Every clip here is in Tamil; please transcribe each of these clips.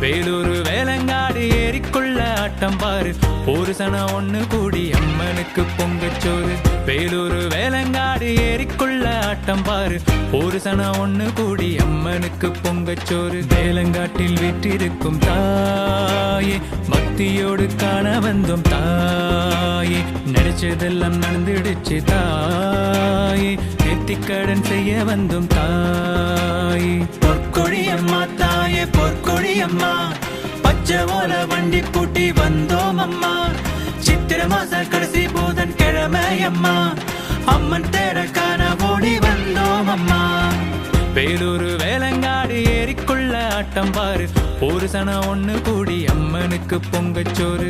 வேலூர் வேலங்காடு ஏரிக்குள்ள ஆட்டம் பாரு ஒரு சன ஒண்ணு கூடி அம்மனுக்கு பொங்கச்சோறு வேலூர் வேலங்காடு ஏரிக்குள்ள ஆட்டம் பாரு ஒரு சன ஒண்ணு கூடி அம்மனுக்கு பொங்கச்சோறு வேலங்காட்டில் வீற்றிருக்கும் தாயே பக்தியோடு காண வந்தோம் தாயே நினைச்சதெல்லாம் நடந்துடுச்சு தாயே நெத்திக்கடன் செய்ய வந்தோம் தாயே பொற்கொடியம்மா தாயே பொற்கொடியம்மா பச்சை ஓல வண்டி பூட்டி வந்தோம் அம்மா சித்திர மாச கடைசி புதன் கிழமையம்மா அம்மன் தேர காண ஓடி வந்தோம் அம்மா வேலூர் வேலங்காடு ஏரிக்குள்ள ஆட்டம் பாரு ஒரு சன ஒண்ணு கூடி அம்மனுக்கு பொங்கச்சோறு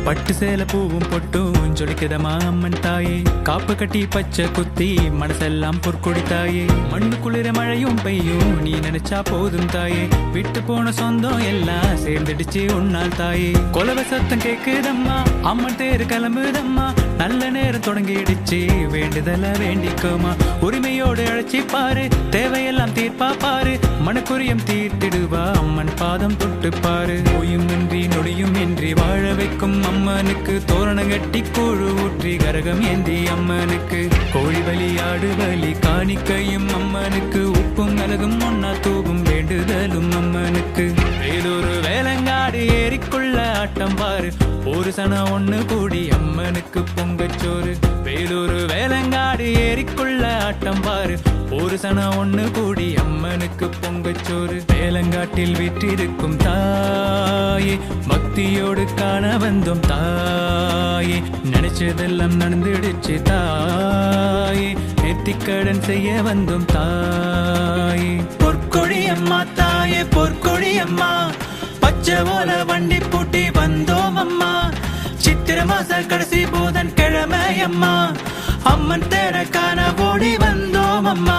பட்டு சேல பூவும் பொட்டும் ஜொலிக்குதமா அம்மன் தாயே காப்பு கட்டி பச்சை குத்தி மனசெல்லாம் பொற்கொடி தாயே மண்ணு குளிர மழையும் பெய்யும் நீ நினைச்சா போதும் தாயே விட்டு போன சொந்தம் எல்லாம் சேர்ந்துடுச்சு உன்னால் தாயே கொலவ சத்தம் கேக்குதம்மா அம்மன் தேரு கிளம்புதம்மா நல்ல நேரம் தொடங்கிடுச்சு வேண்டுதல வேண்டிக்கோமா உரிமையோடு அழைச்சி பாரு தேவையெல்லாம் தீர்ப்பா பாரு மனக்குரியம் தீர்த்திடுவா அம்மன் பாதம் தொட்டு பாரு நோயும் இன்றி நொடியும் இன்றி வாழ வைக்கும் அம்மனுக்கு தோரணம் கட்டி கூழு ஊற்றி கரகம் ஏந்தி அம்மனுக்கு கோழி பலி ஆடு பலி காணிக்கையும் அம்மனுக்கு உப்பும் மிளகும் ஒன்னா தூவும் வேண்டுதலும் அம்மனுக்கு வேலூர் வேலங்காடு ஏரிக்குள்ள ஆட்டம் பாரு ஒரு சன ஒண்ணு கூடி அம்மனுக்கு பொங்கச்சோறு வேலூர் வேலங்காடு ஏரிக்குள்ள ஆட்டம் பாரு ஒரு சன ஒண்ணு கூடி அம்மனுக்கு பொங்கச்சோறு வேலங்காட்டில் வீற்றிருக்கும் தாயே பக்தியோடு காண வந்தோம் தாயே நினைச்சதெல்லாம் நடந்துடுச்சு தாயே நெத்திக்கடன் செய்ய வந்தோம் தாயே பொற்கொடி அம்மா தாயே பொற்கொடி அம்மா பச்சை ஓல வண்டி பூட்டி வந்தோம் அம்மா சித்திர மாச கடைசி புதன் கிழமையம்மா அம்மன் தேர காண ஓடி வந்தோம் அம்மா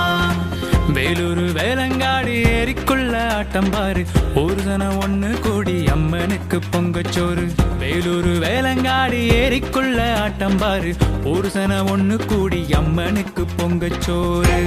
வேலூர் வேலங்காடு ஏரிக்குள்ள ஆட்டம் பாரு ஒரு சன ஒண்ணு கூடி அம்மனுக்கு பொங்கச்சோறு வேலூர் வேலங்காடு ஏரிக்குள்ள ஆட்டம் பாரு ஒரு சன ஒண்ணு கூடி அம்மனுக்கு பொங்கச்சோறு